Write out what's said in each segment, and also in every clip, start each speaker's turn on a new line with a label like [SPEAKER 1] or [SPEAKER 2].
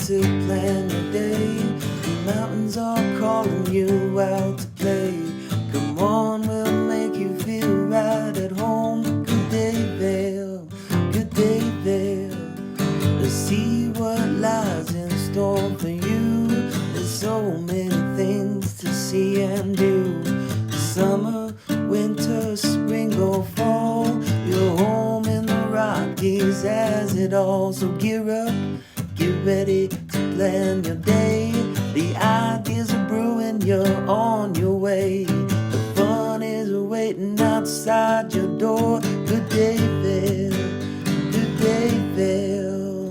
[SPEAKER 1] to plan your day. The mountains are calling you out to play. Come on, we'll make you feel right at home. Good day, Vail. Good day, Vail. Let's see what lies in store for you. There's so many things to see and do. Summer, winter, spring or fall, you're home in the Rockies as it all. So gear up, get ready to plan your day. The ideas are brewing, you're on your way. The fun is waiting outside your door. Good day, Vail. Good day, Vail.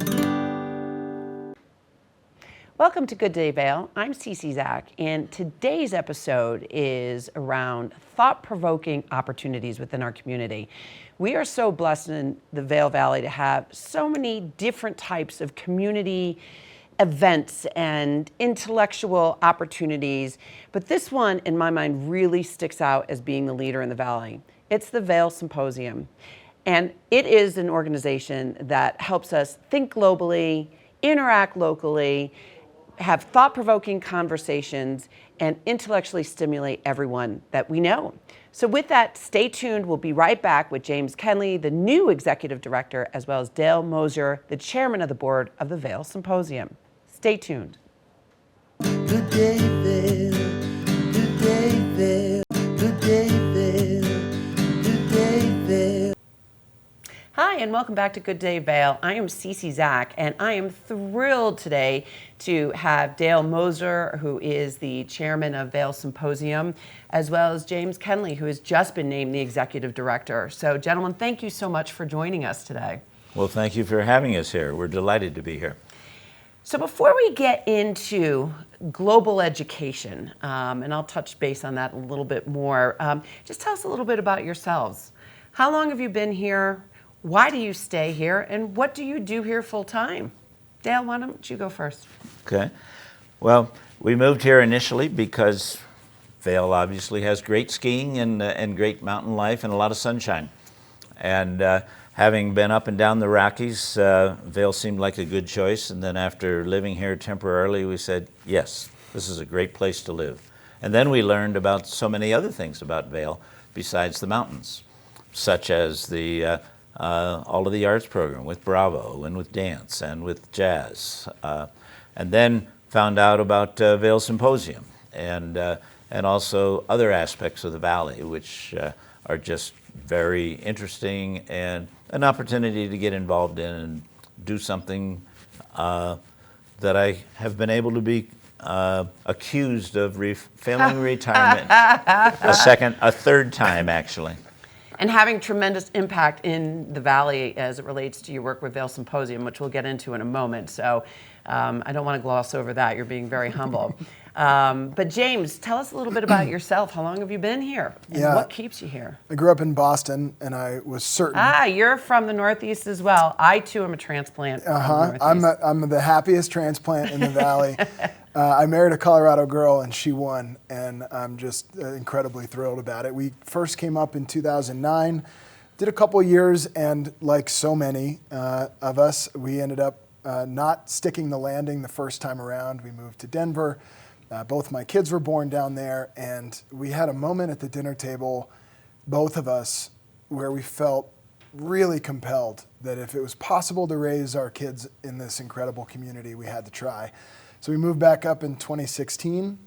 [SPEAKER 2] Welcome to Good Day Vail. I'm Cece Zach, and today's episode is around thought-provoking opportunities within our community. We are so blessed in the Vail Valley to have so many different types of community events and intellectual opportunities, but this one, in my mind, really sticks out as being the leader in the Valley. It's the Vail Symposium, and it is an organization that helps us think globally, interact locally, have thought-provoking conversations, and intellectually stimulate everyone that we know. So with that, stay tuned. We'll be right back with James Kenley, the new executive director, as well as Dale Mosler, the chairman of the board of the Vail Symposium. Stay tuned.
[SPEAKER 1] Good day, Vail. Good day, Vail. Good day, Vail. Good day, Vail.
[SPEAKER 2] Hi, and welcome back to Good Day Vail. I am Cece Zach, and I am thrilled today to have Dale Mosler, who is the chairman of Vail Symposium, as well as James Kenley, who has just been named the executive director. So, gentlemen, thank you so much for joining us today.
[SPEAKER 3] Well, thank you for having us here. We're delighted to be here.
[SPEAKER 2] So before we get into global education, and I'll touch base on that a little bit more, just tell us a little bit about yourselves. How long have you been here? Why do you stay here? And what do you do here full time? Dale, why don't you go first?
[SPEAKER 3] Okay. Well, we moved here initially because Vail obviously has great skiing and great mountain life and a lot of sunshine. And having been up and down the Rockies, Vail seemed like a good choice. And then after living here temporarily, we said, yes, this is a great place to live. And then we learned about so many other things about Vail besides the mountains, such as the all of the arts program with Bravo and with dance and with jazz. And then found out about Vail Symposium and also other aspects of the Valley, which are just very interesting and an opportunity to get involved in and do something that I have been able to be accused of failing retirement a third time, actually.
[SPEAKER 2] And having tremendous impact in the Valley as it relates to your work with Vail Symposium, which we'll get into in a moment. So I don't want to gloss over that. You're being very humble. But James, tell us a little bit about yourself. How long have you been here? And what keeps you here?
[SPEAKER 4] I grew up in Boston, and I was certain.
[SPEAKER 2] You're from the Northeast as well. I, too, am a transplant from the Northeast.
[SPEAKER 4] I'm the happiest transplant in the Valley. I married a Colorado girl, and she won, and I'm just incredibly thrilled about it. We first came up in 2009, did a couple years, and like so many of us, we ended up not sticking the landing the first time around. We moved to Denver. Both my kids were born down there, and we had a moment at the dinner table, both of us, where we felt really compelled that if it was possible to raise our kids in this incredible community, we had to try. So we moved back up in 2016,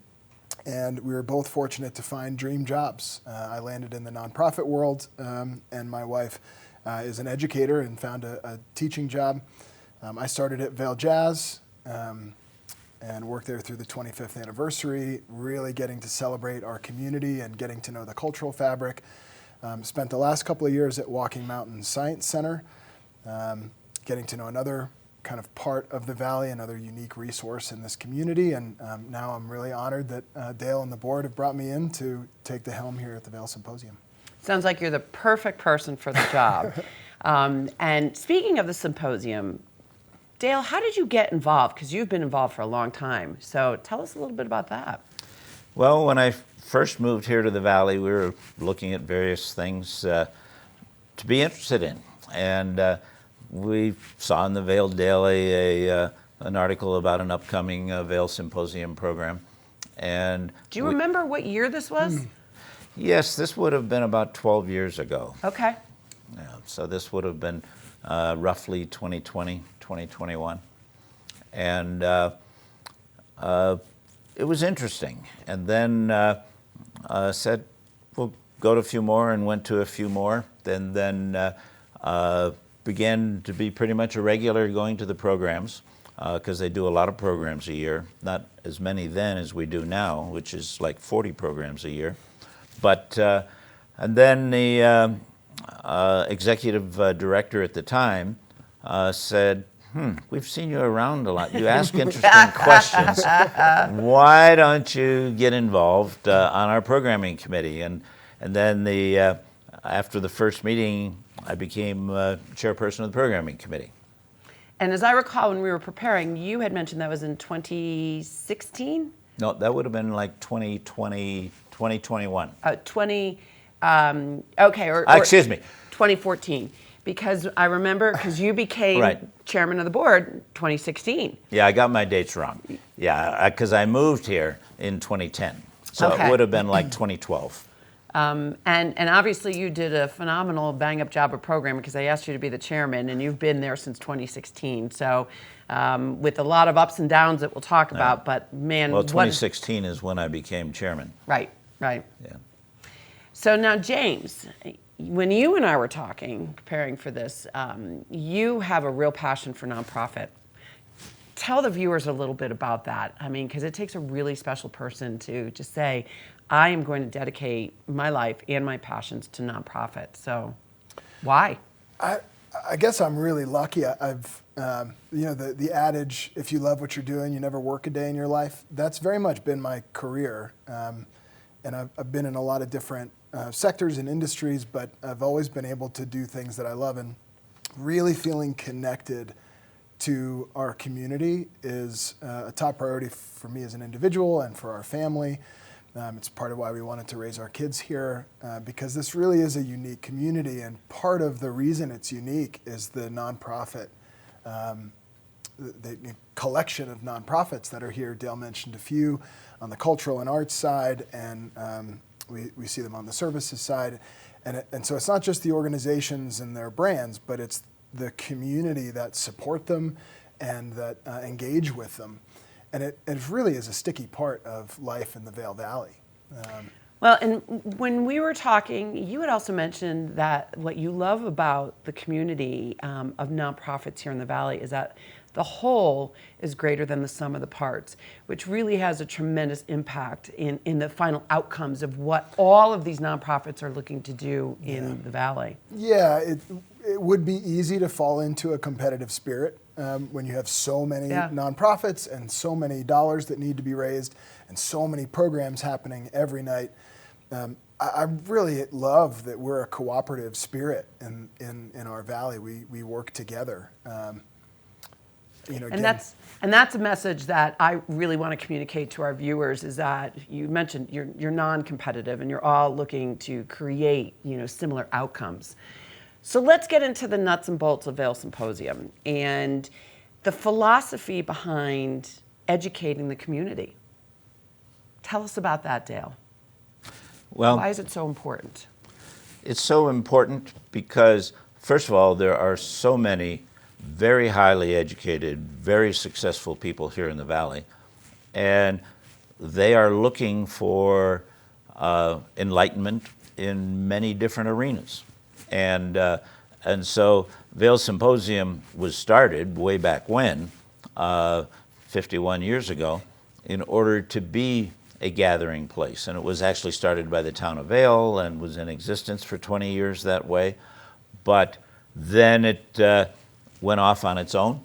[SPEAKER 4] and we were both fortunate to find dream jobs. I landed in the nonprofit world, and my wife is an educator and found a teaching job. I started at Vail Jazz and worked there through the 25th anniversary, really getting to celebrate our community and getting to know the cultural fabric. Spent the last couple of years at Walking Mountain Science Center, getting to know another kind of part of the Valley, another unique resource in this community. And now I'm really honored that Dale and the board have brought me in to take the helm here at the Vail Symposium.
[SPEAKER 2] Sounds like you're the perfect person for the job. And speaking of the symposium, Dale, how did you get involved? Because you've been involved for a long time. So tell us a little bit about that.
[SPEAKER 3] Well, when I first moved here to the Valley, we were looking at various things to be interested in. And we saw in the Vail Daily an article about an upcoming Vail Symposium program. And
[SPEAKER 2] Do you remember what year this was?
[SPEAKER 3] yes, this would have been about 12 years ago.
[SPEAKER 2] Okay.
[SPEAKER 3] Yeah, so this would have been roughly 2020, 2021. And it was interesting. And then said, we'll go to a few more, and went to a few more. Then began to be pretty much a regular going to the programs, because they do a lot of programs a year. Not as many then as we do now, which is like 40 programs a year. But, and then the executive director at the time said, we've seen you around a lot. You ask interesting questions. Why don't you get involved on our programming committee? And then after the first meeting, I became chairperson of the programming committee.
[SPEAKER 2] And as I recall, when we were preparing, you had mentioned that was in 2016?
[SPEAKER 3] No, that would have been like 2020, 2021.
[SPEAKER 2] Okay, or
[SPEAKER 3] Excuse me.
[SPEAKER 2] 2014. Because I remember, because you became
[SPEAKER 3] Right.
[SPEAKER 2] chairman of the board 2016.
[SPEAKER 3] Yeah, I got my dates wrong. Yeah, because I moved here in 2010. So
[SPEAKER 2] Okay.
[SPEAKER 3] it would have been like 2012.
[SPEAKER 2] And obviously you did a phenomenal bang-up job of programming, because I asked you to be the chairman, and you've been there since 2016. So with a lot of ups and downs that we'll talk about, but man,
[SPEAKER 3] Well, 2016 is when I became chairman.
[SPEAKER 2] Right.
[SPEAKER 3] Yeah.
[SPEAKER 2] So now, James, when you and I were talking, preparing for this, you have a real passion for nonprofit. Tell the viewers a little bit about that. I mean, because it takes a really special person to just say, I am going to dedicate my life and my passions to nonprofit. So, why?
[SPEAKER 4] I guess I'm really lucky. I've, the adage, if you love what you're doing, you never work a day in your life. That's very much been my career. And I've been in a lot of different sectors and industries, but I've always been able to do things that I love. And really feeling connected to our community is a top priority for me as an individual and for our family. It's part of why we wanted to raise our kids here, because this really is a unique community, and part of the reason it's unique is the nonprofit, the collection of nonprofits that are here. Dale mentioned a few on the cultural and arts side, and we see them on the services side. And so it's not just the organizations and their brands, but it's the community that support them and that engage with them. And it really is a sticky part of life in the Vail Valley.
[SPEAKER 2] Well, and when we were talking, you had also mentioned that what you love about the community of nonprofits here in the Valley is that the whole is greater than the sum of the parts, which really has a tremendous impact in the final outcomes of what all of these nonprofits are looking to do in the Valley.
[SPEAKER 4] Yeah, it would be easy to fall into a competitive spirit when you have so many nonprofits and so many dollars that need to be raised and so many programs happening every night. I really love that we're a cooperative spirit in our valley. We work together.
[SPEAKER 2] And that's a message that I really want to communicate to our viewers, is that you mentioned you're non-competitive and you're all looking to create similar outcomes. So let's get into the nuts and bolts of Vail Symposium and the philosophy behind educating the community. Tell us about that, Dale.
[SPEAKER 3] Well,
[SPEAKER 2] why is it so important?
[SPEAKER 3] It's so important because, first of all, there are so many very highly educated, very successful people here in the Valley, and they are looking for enlightenment in many different arenas. And so Vail Symposium was started way back when, 51 years ago, in order to be a gathering place. And it was actually started by the town of Vail and was in existence for 20 years that way. But then it went off on its own.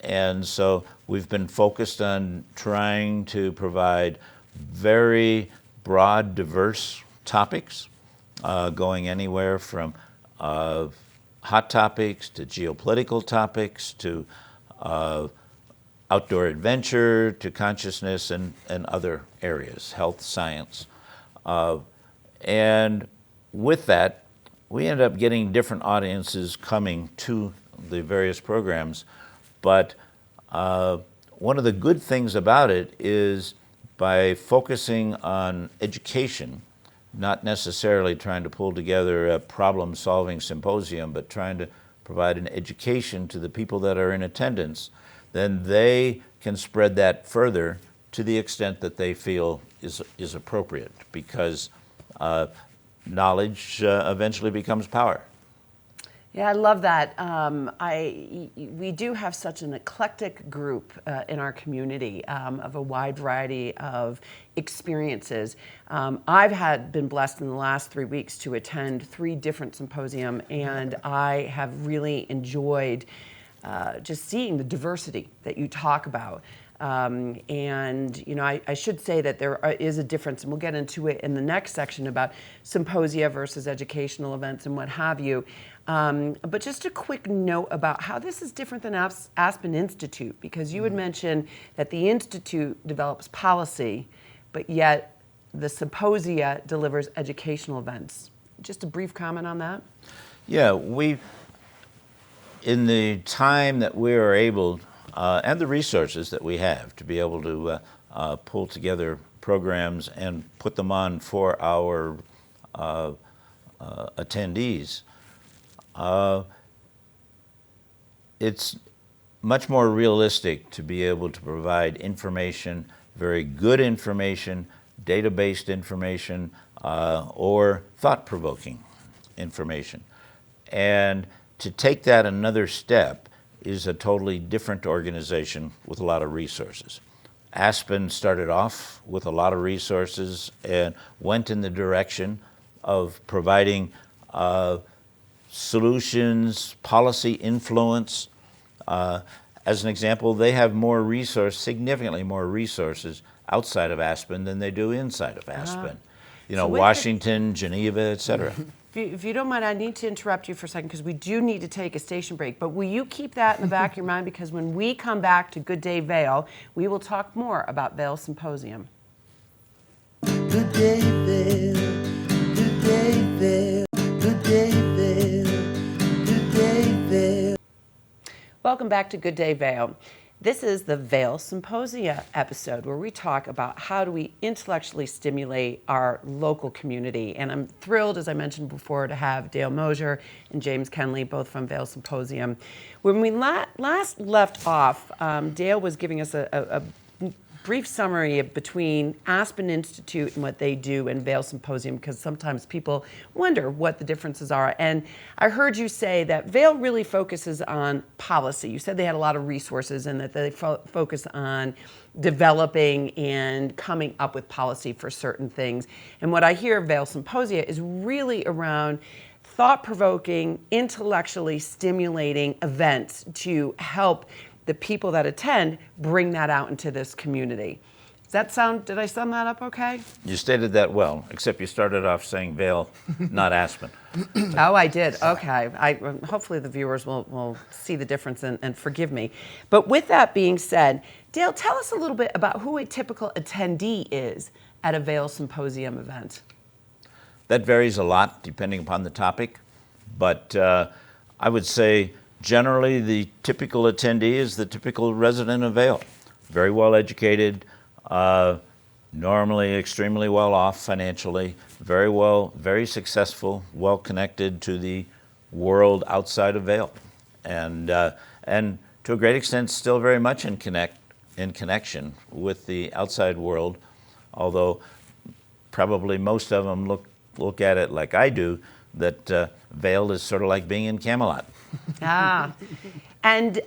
[SPEAKER 3] And so we've been focused on trying to provide very broad, diverse topics, going anywhere from hot topics to geopolitical topics to outdoor adventure to consciousness and other areas, health, science. And with that, we end up getting different audiences coming to the various programs, but one of the good things about it is by focusing on education, not necessarily trying to pull together a problem-solving symposium, but trying to provide an education to the people that are in attendance, then they can spread that further to the extent that they feel is appropriate, because knowledge eventually becomes power.
[SPEAKER 2] Yeah, I love that. We do have such an eclectic group in our community of a wide variety of experiences. I've been blessed in the last 3 weeks to attend 3 different symposium, and I have really enjoyed just seeing the diversity that you talk about. And you know, I should say that there is a difference, and we'll get into it in the next section about symposia versus educational events and what have you. But just a quick note about how this is different than Aspen Institute, because you had mentioned that the Institute develops policy, but yet the symposia delivers educational events. Just a brief comment on that?
[SPEAKER 3] Yeah, in the time that we are able, and the resources that we have to be able to pull together programs and put them on for our attendees, it's much more realistic to be able to provide information, very good information, data-based information, or thought-provoking information. And to take that another step is a totally different organization with a lot of resources. Aspen started off with a lot of resources and went in the direction of providing solutions, policy influence. As an example, they have significantly more resources outside of Aspen than they do inside of Aspen. You know,
[SPEAKER 2] So
[SPEAKER 3] Washington, Geneva, et cetera.
[SPEAKER 2] If you don't mind, I need to interrupt you for a second because we do need to take a station break. But will you keep that in the back of your mind? Because when we come back to Good Day Vail, we will talk more about Vail Symposium.
[SPEAKER 1] Good day, Vail. Good day, Vail. Good day, Vail. Good day, Vail.
[SPEAKER 2] Welcome back to Good Day Vail. This is the Vail Symposia episode where we talk about how do we intellectually stimulate our local community. And I'm thrilled, as I mentioned before, to have Dale Mosler and James Kenley, both from Vail Symposium. When we last left off, Dale was giving us a brief summary between Aspen Institute and what they do and Vail Symposium, because sometimes people wonder what the differences are. And I heard you say that Vail really focuses on policy. You said they had a lot of resources and that they focus on developing and coming up with policy for certain things. And what I hear Vail Symposia is really around thought-provoking, intellectually stimulating events to help the people that attend bring that out into this community. Did I sum that up okay?
[SPEAKER 3] You stated that well, except you started off saying Vail, not Aspen.
[SPEAKER 2] Oh, I did. Okay. Hopefully the viewers will see the difference and forgive me. But with that being said, Dale, tell us a little bit about who a typical attendee is at a Vail Symposium event.
[SPEAKER 3] That varies a lot depending upon the topic, but I would say generally the typical attendee is the typical resident of Vail. Very well educated, normally extremely well off financially, very successful, well connected to the world outside of Vail, and to a great extent still very much in connection with the outside world, although probably most of them look at it like I do, that Vail is sort of like being in Camelot.
[SPEAKER 2] And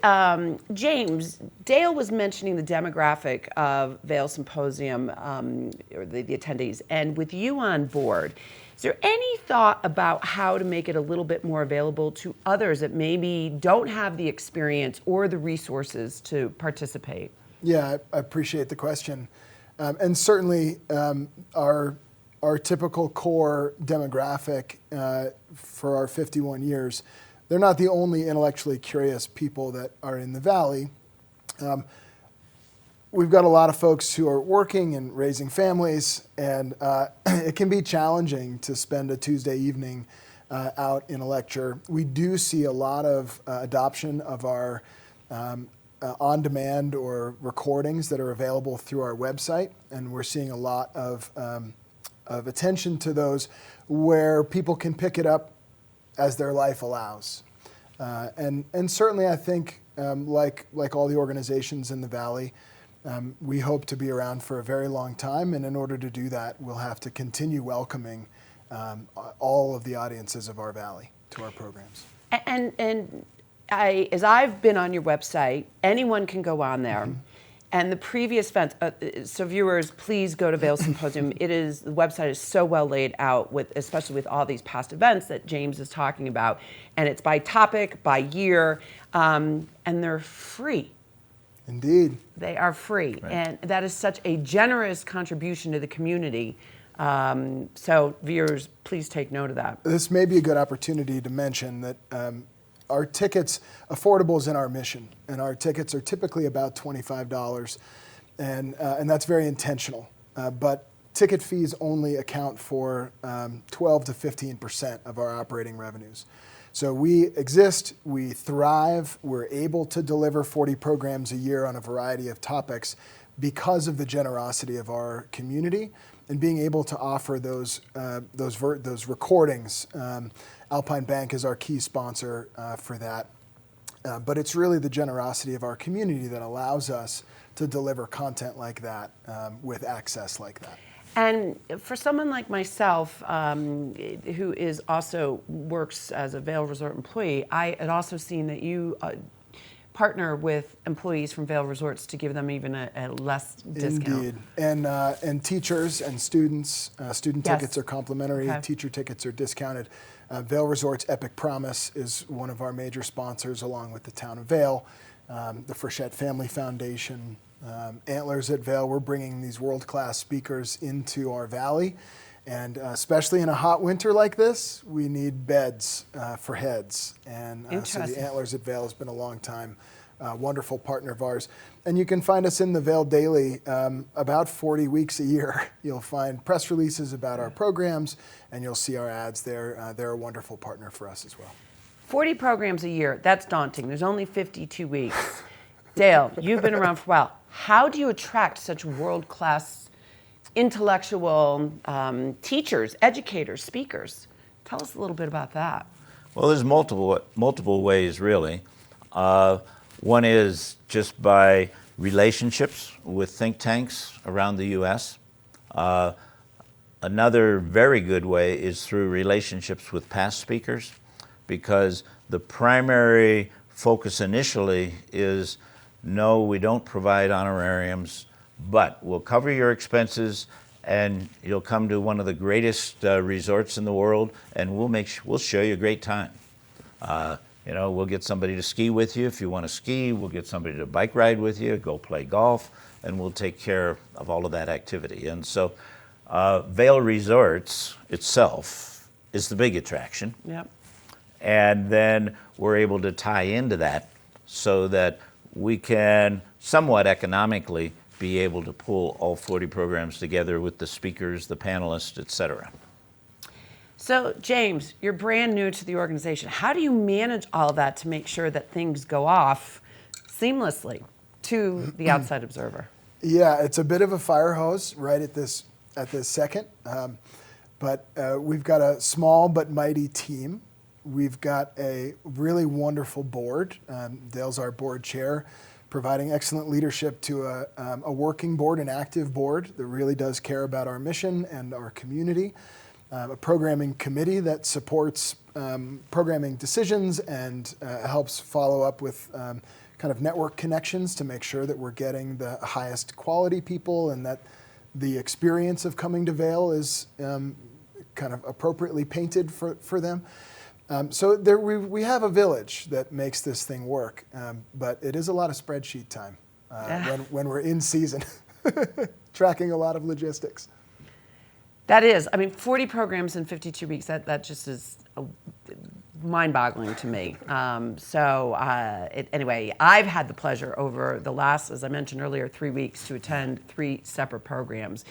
[SPEAKER 2] James, Dale was mentioning the demographic of Vail Symposium, or the attendees, and with you on board, is there any thought about how to make it a little bit more available to others that maybe don't have the experience or the resources to participate?
[SPEAKER 4] Yeah, I appreciate the question. And certainly our typical core demographic for our 51 years, they're not the only intellectually curious people that are in the Valley. We've got a lot of folks who are working and raising families, and it can be challenging to spend a Tuesday evening out in a lecture. We do see a lot of adoption of our on-demand or recordings that are available through our website, and we're seeing a lot of attention to those where people can pick it up as their life allows. And certainly I think, like all the organizations in the Valley, we hope to be around for a very long time, and in order to do that, we'll have to continue welcoming all of the audiences of our Valley to our programs.
[SPEAKER 2] And as I've been on your website, anyone can go on there. Mm-hmm. And the previous events, so viewers, please go to Vail Symposium. The website is so well laid out, especially with all these past events that James is talking about. And it's by topic, by year, and they're free.
[SPEAKER 4] Indeed.
[SPEAKER 2] They are free.
[SPEAKER 3] Right.
[SPEAKER 2] And that is such a generous contribution to the community. So viewers, please take note of that.
[SPEAKER 4] This may be a good opportunity to mention that our tickets, affordable is in our mission, and our tickets are typically about $25, and that's very intentional. But ticket fees only account for 12 to 15% of our operating revenues. So we exist, we thrive, we're able to deliver 40 programs a year on a variety of topics because of the generosity of our community and being able to offer those recordings. Alpine Bank is our key sponsor for that. But it's really the generosity of our community that allows us to deliver content like that with access like that.
[SPEAKER 2] And for someone like myself, who is also works as a Vail Resort employee, I had also seen that you partner with employees from Vail Resorts to give them even a less discount.
[SPEAKER 4] Indeed, and teachers and students, student
[SPEAKER 2] Yes.
[SPEAKER 4] tickets are complimentary,
[SPEAKER 2] Okay.
[SPEAKER 4] teacher tickets are discounted. Vail Resorts Epic Promise is one of our major sponsors, along with the town of Vail, the Frechette Family Foundation, Antlers at Vail. We're bringing these world-class speakers into our valley, and especially in a hot winter like this, we need beds for heads. And so the Antlers at Vail has been a long time wonderful partner of ours. And you can find us in the Vail Daily about 40 weeks a year. You'll find press releases about our programs, and you'll see our ads there. They're a wonderful partner for us as well.
[SPEAKER 2] 40 programs a year, that's daunting. There's only 52 weeks. Dale, you've been around for a while. How do you attract such world-class intellectual teachers, educators, speakers? Tell us a little bit about that.
[SPEAKER 3] Well, there's multiple ways, really. One is just by relationships with think tanks around the U.S. Another very good way is through relationships with past speakers, because the primary focus initially is, no, we don't provide honorariums, but we'll cover your expenses and you'll come to one of the greatest resorts in the world, and we'll show you a great time. We'll get somebody to ski with you if you want to ski. We'll get somebody to bike ride with you, go play golf, and we'll take care of all of that activity. And so Vail Resorts itself is the big attraction.
[SPEAKER 2] Yep.
[SPEAKER 3] And then we're able to tie into that so that we can somewhat economically be able to pull all 40 programs together with the speakers, the panelists, et cetera.
[SPEAKER 2] So, James, you're brand new to the organization. How do you manage all of that to make sure that things go off seamlessly to the outside observer?
[SPEAKER 4] Yeah, it's a bit of a fire hose right at this second, but we've got a small but mighty team. We've got a really wonderful board. Dale's our board chair, providing excellent leadership to a working board, an active board that really does care about our mission and our community. A programming committee that supports programming decisions and helps follow up with kind of network connections to make sure that we're getting the highest quality people and that the experience of coming to Vail is kind of appropriately painted for them. So there we have a village that makes this thing work, but it is a lot of spreadsheet time when we're in season, tracking a lot of logistics.
[SPEAKER 2] That is, 40 programs in 52 weeks, that just is mind-boggling to me. Anyway, I've had the pleasure over the last, as I mentioned earlier, 3 weeks to attend 3 separate programs.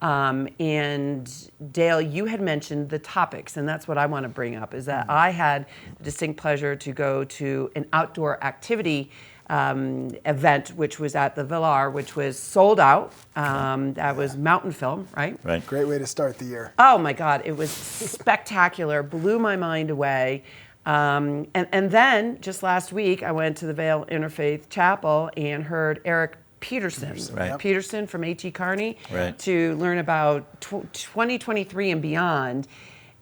[SPEAKER 2] And Dale, you had mentioned the topics, and that's what I want to bring up, is that I had the distinct pleasure to go to an outdoor activity event, which was at the Villar, which was sold out. That was Mountain Film, right?
[SPEAKER 3] Right.
[SPEAKER 4] Great way to start the year.
[SPEAKER 2] Oh my God, it was spectacular, blew my mind away. And then just last week, I went to the Vail Interfaith Chapel and heard Eric Peterson
[SPEAKER 3] Right.
[SPEAKER 2] Peterson from A.T. Kearney
[SPEAKER 3] Right.
[SPEAKER 2] to learn about 2023 and beyond.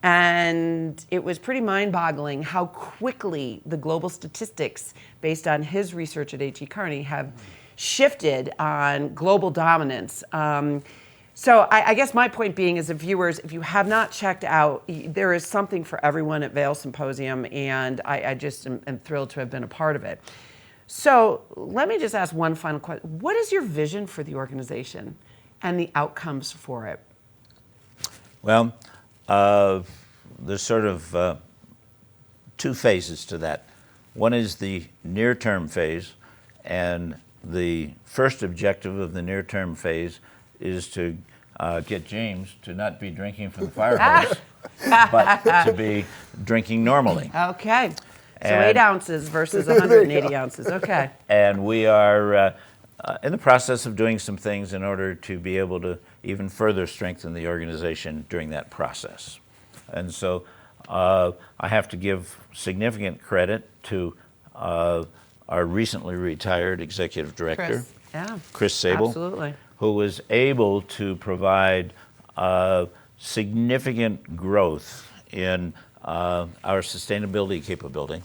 [SPEAKER 2] And it was pretty mind-boggling how quickly the global statistics, based on his research at A.T. Kearney, have shifted on global dominance. So I guess my point being is, viewers, if you have not checked out, there is something for everyone at Vail Symposium, and I just am thrilled to have been a part of it. So let me just ask one final question. What is your vision for the organization and the outcomes for it?
[SPEAKER 3] Well, there's sort of two phases to that. One is the near-term phase, and the first objective of the near-term phase is to get James to not be drinking from the fire hose, but to be drinking normally.
[SPEAKER 2] Okay. So
[SPEAKER 3] And-
[SPEAKER 2] 8 ounces versus 180 ounces. Okay.
[SPEAKER 3] And we are in the process of doing some things in order to be able to even further strengthen the organization during that process. And so I have to give significant credit to our recently retired executive director, Chris Sable,
[SPEAKER 2] Absolutely.
[SPEAKER 3] who was able to provide significant growth in our sustainability capability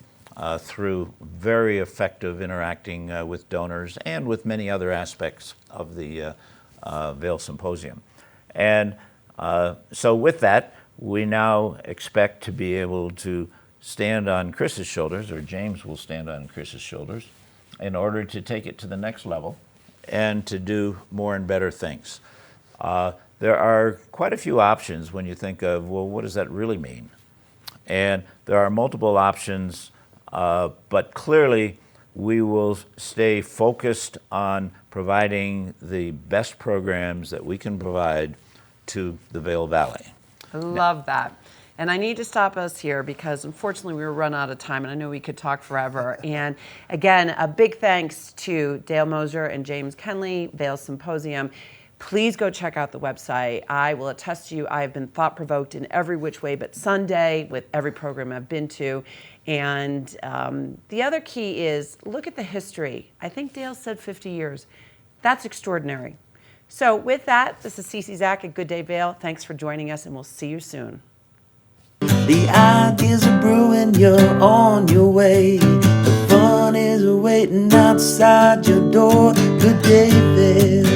[SPEAKER 3] through very effective interacting with donors and with many other aspects of the Vail Symposium. And so with that, we now expect to be able to stand on Chris's shoulders, or James will stand on Chris's shoulders, in order to take it to the next level and to do more and better things. There are quite a few options when you think of, well, what does that really mean? And there are multiple options, but clearly we will stay focused on providing the best programs that we can provide to the Vail Valley.
[SPEAKER 2] I love that. And I need to stop us here because unfortunately we were run out of time, and I know we could talk forever. And again, a big thanks to Dale Mosler and James Kenley, Vail Symposium. Please go check out the website. I will attest to you, I have been thought-provoked in every which way but Sunday with every program I've been to. And the other key is look at the history. I think Dale said 50 years. That's extraordinary. So with that, this is Cece Zach at Good Day Vail. Thanks for joining us, and we'll see you soon.
[SPEAKER 1] The ideas are brewing, you're on your way. The fun is waiting outside your door. Good day, Vail.